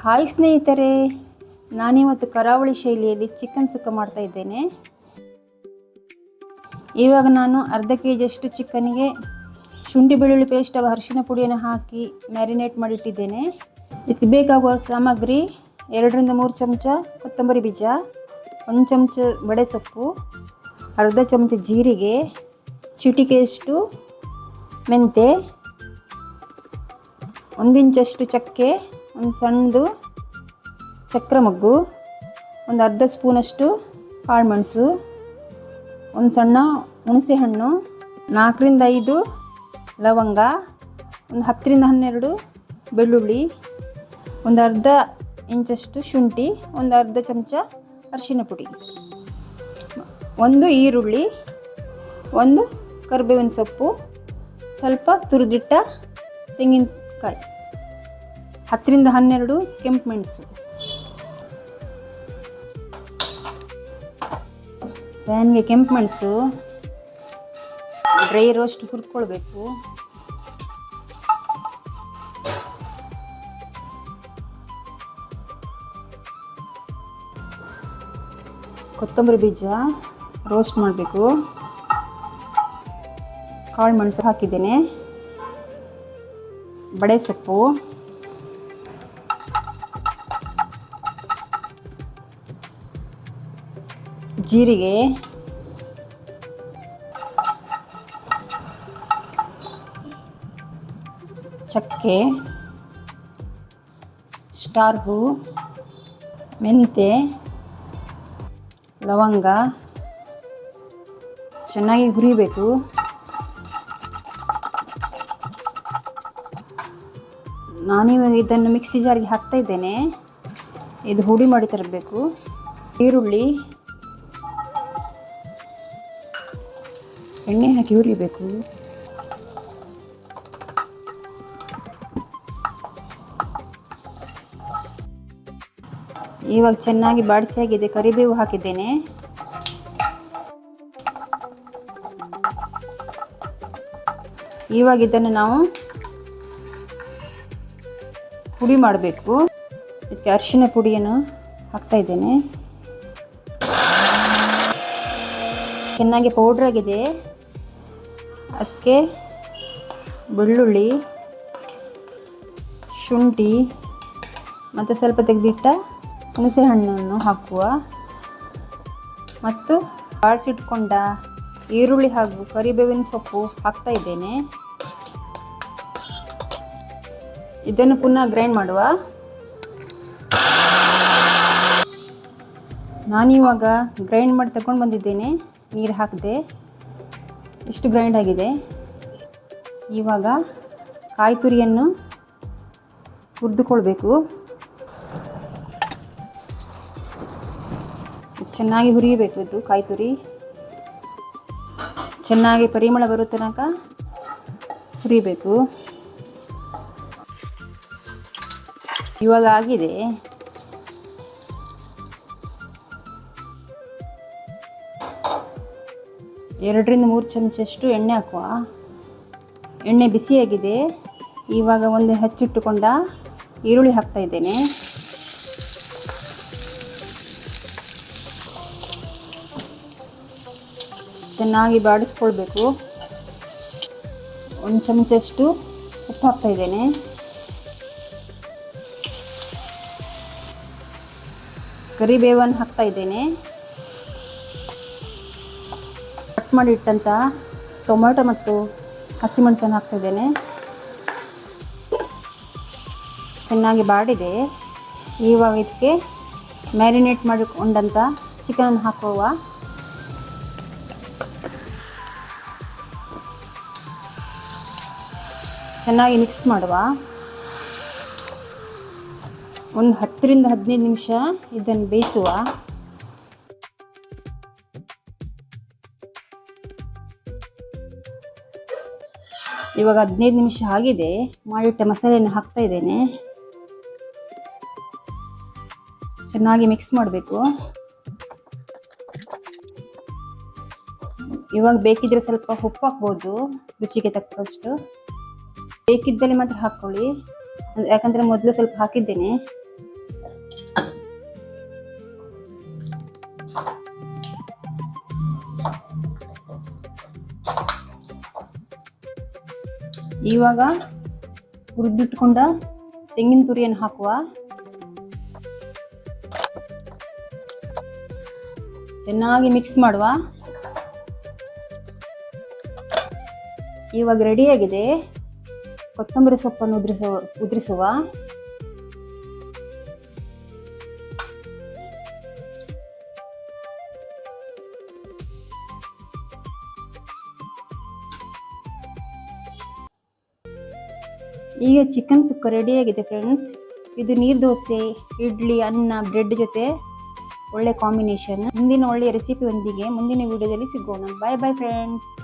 Hi ಸ್ನೇಹಿತರೆ, ನಾನಿವತ್ತು ಕರಾವಳಿ ಶೈಲಿಯಲ್ಲಿ ಚಿಕನ್ ಸುಕ್ಕ ಮಾಡ್ತಾ ಇದ್ದೇನೆ. ಇವಾಗ ನಾನು ಅರ್ಧ ಕೆಜಿಯಷ್ಟು ಚಿಕನ್ಗೆ ಶುಂಠಿ ಬೆಳ್ಳುಳ್ಳಿ ಪೇಸ್ಟ್ ಹಾಗೂ ಅರಿಶಿನ ಪುಡಿಯನ್ನು ಹಾಕಿ ಮ್ಯಾರಿನೇಟ್ ಮಾಡಿಟ್ಟಿದ್ದೇನೆ. ಇದಕ್ಕೆ ಬೇಕಾಗುವ ಸಾಮಗ್ರಿ 2-3 ಚಮಚ ಕೊತ್ತಂಬರಿ ಬೀಜ, 1 ಚಮಚ ಬಡೆ ಸೊಪ್ಪು, ಅರ್ಧ ಚಮಚ ಜೀರಿಗೆ, ಚಿಟಿಕೆಯಷ್ಟು ಮೆಂತೆ, 1 ಇಂಚಷ್ಟು ಚಕ್ಕೆ, ಒಂದು ಸಣ್ಣದು ಚಕ್ರ ಮೊಗ್ಗು, ಒಂದು ಅರ್ಧ ಸ್ಪೂನಷ್ಟು ಕಾಳುಮೆಣಸು, ಒಂದು ಸಣ್ಣ ಹುಣಸೆ ಹಣ್ಣು, 4-5 ಲವಂಗ, ಒಂದು 10-12 ಬೆಳ್ಳುಳ್ಳಿ, ಒಂದು ಅರ್ಧ ಇಂಚಷ್ಟು ಶುಂಠಿ, ಒಂದು ಅರ್ಧ ಚಮಚ ಅರಿಶಿನ ಪುಡಿ, 1 ಈರುಳ್ಳಿ, 1 ಕರಿಬೇವಿನ ಸೊಪ್ಪು, ಸ್ವಲ್ಪ ತುರಿದಿಟ್ಟ ತೆಂಗಿನಕಾಯಿ, 10-12 ಕೆಂಪು ಮೆಣಸು. ಪ್ಯಾನ್ಗೆ ಕೆಂಪು ಮೆಣಸು ಡ್ರೈ ರೋಸ್ಟ್ ಹುರ್ಕೊಳ್ಬೇಕು. ಕೊತ್ತಂಬರಿ ಬೀಜ ರೋಸ್ಟ್ ಮಾಡಬೇಕು. ಕಾಳು ಮೆಣಸು ಹಾಕಿದ್ದೇನೆ. ಬಡೆ ಸೊಪ್ಪು, ಜೀರಿಗೆ, ಚಕ್ಕೆ, ಸ್ಟಾರ್ ಹೂ, ಮೆಂತೆ, ಲವಂಗ ಚೆನ್ನಾಗಿ ಹುರಿಬೇಕು. ನಾನಿವಾಗ ಇದನ್ನು ಮಿಕ್ಸಿ ಜಾರಿಗೆ ಹಾಕ್ತಾ ಇದ್ದೇನೆ. ಇದು ಹುಡಿ ಮಾಡಿ ತರಬೇಕು. ಈರುಳ್ಳಿ, ಎಣ್ಣೆ ಹಾಕಿ ಹುರಿಬೇಕು. ಇವಾಗ ಚೆನ್ನಾಗಿ ಬಾಡಿಸಿ ಆಗಿದೆ. ಕರಿಬೇವು ಹಾಕಿದ್ದೇನೆ. ಇವಾಗ ಇದನ್ನು ನಾವು ಪುಡಿ ಮಾಡಬೇಕು. ಇದಕ್ಕೆ ಅರಿಶಿನ ಪುಡಿಯನ್ನು ಹಾಕ್ತಾ ಇದ್ದೇನೆ. ಚೆನ್ನಾಗಿ ಪೌಡ್ರ್ ಆಗಿದೆ. ಅದಕ್ಕೆ ಬೆಳ್ಳುಳ್ಳಿ, ಶುಂಠಿ ಮತ್ತು ಸ್ವಲ್ಪ ತೆಗೆದಿಟ್ಟ ಹುಣಸೆ ಹಣ್ಣನ್ನು ಹಾಕುವ ಮತ್ತು ಬಾಡಿಸಿಟ್ಕೊಂಡ ಈರುಳ್ಳಿ ಹಾಗೂ ಕರಿಬೇವಿನ ಸೊಪ್ಪು ಹಾಕ್ತಾ ಇದ್ದೇನೆ. ಇದನ್ನು ಪುನಃ ಗ್ರೈಂಡ್ ಮಾಡುವ. ನಾನಿವಾಗ ಗ್ರೈಂಡ್ ಮಾಡಿ ತಗೊಂಡು ಬಂದಿದ್ದೇನೆ. ನೀರು ಹಾಕಿದೆ. ಇಷ್ಟು ಗ್ರೈಂಡ್ ಆಗಿದೆ. ಇವಾಗ ಕಾಯಿ ತುರಿಯನ್ನು ಹುರಿದುಕೊಳ್ಬೇಕು. ಚೆನ್ನಾಗಿ ಹುರಿಯಬೇಕು. ಇದು ಕಾಯಿ ತುರಿ ಚೆನ್ನಾಗಿ ಪರಿಮಳ ಬರೋ ತನಕ ಹುರಿಬೇಕು. ಇವಾಗ ಆಗಿದೆ. ಎರಡರಿಂದ 3 ಚಮಚಷ್ಟು ಎಣ್ಣೆ ಹಾಕುವ. ಎಣ್ಣೆ ಬಿಸಿಯಾಗಿದೆ. ಇವಾಗ ಒಂದು ಹೆಚ್ಚಿಟ್ಟುಕೊಂಡ ಈರುಳ್ಳಿ ಹಾಕ್ತಾ ಇದ್ದೇನೆ. ಚೆನ್ನಾಗಿ ಬಾಡಿಸ್ಕೊಳ್ಬೇಕು. 1 ಚಮಚಷ್ಟು ಉಪ್ಪು ಹಾಕ್ತಾ ಇದ್ದೇನೆ. ಕರಿಬೇವನ್ನು ಹಾಕ್ತಾ ಇದ್ದೇನೆ. ಕಟ್ ಮಾಡಿ ಇಟ್ಟಂಥ ಟೊಮೆಟೊ ಮತ್ತು ಹಸಿಮೆಣಸನ್ನು ಹಾಕ್ತಾ ಇದ್ದೇನೆ. ಚೆನ್ನಾಗಿ ಬಾಡಿದೆ. ಇವಾಗ ಇದಕ್ಕೆ ಮ್ಯಾರಿನೇಟ್ ಮಾಡಿಕೊಂಡಂಥ ಚಿಕನನ್ನು ಹಾಕುವ. ಚೆನ್ನಾಗಿ ಮಿಕ್ಸ್ ಮಾಡುವ. ಒಂದು 10-15 ನಿಮಿಷ ಇದನ್ನು ಬೇಯಿಸುವ. ಇವಾಗ 15 ನಿಮಿಷ ಆಗಿದೆ. ಮಾಡಿಟ್ಟ ಮಸಾಲೆಯನ್ನು ಹಾಕ್ತಾ ಇದ್ದೇನೆ. ಚೆನ್ನಾಗಿ ಮಿಕ್ಸ್ ಮಾಡಬೇಕು. ಇವಾಗ ಬೇಕಿದ್ರೆ ಸ್ವಲ್ಪ ಉಪ್ಪು ಹಾಕ್ಬೋದು, ರುಚಿಗೆ ತಕ್ಕಷ್ಟು. ಬೇಕಿದ್ದಲ್ಲಿ ಮಾತ್ರ ಹಾಕ್ಕೊಳ್ಳಿ, ಯಾಕಂದರೆ ಮೊದಲು ಸ್ವಲ್ಪ ಹಾಕಿದ್ದೇನೆ. ಇವಾಗ ಹುರಿದಿಟ್ಕೊಂಡ ತೆಂಗಿನ ತುರಿಯನ್ನು ಹಾಕುವ. ಚೆನ್ನಾಗಿ ಮಿಕ್ಸ್ ಮಾಡುವ. ಇವಾಗ ರೆಡಿಯಾಗಿದೆ. ಕೊತ್ತಂಬರಿ ಸೊಪ್ಪನ್ನು ಉದುರಿಸುವ. ಈಗ ಚಿಕನ್ ಸುಕ್ಕ ರೆಡಿಯಾಗಿದೆ ಫ್ರೆಂಡ್ಸ್. ಇದು ನೀರು ದೋಸೆ, ಇಡ್ಲಿ, ಅನ್ನ, ಬ್ರೆಡ್ ಜೊತೆ ಒಳ್ಳೆ ಕಾಂಬಿನೇಷನ್. ಮುಂದಿನ ಒಳ್ಳೆಯ ರೆಸಿಪಿಯೊಂದಿಗೆ ಮುಂದಿನ ವಿಡಿಯೋದಲ್ಲಿ ಸಿಗೋಣ. ಬಾಯ್ ಬಾಯ್ ಫ್ರೆಂಡ್ಸ್.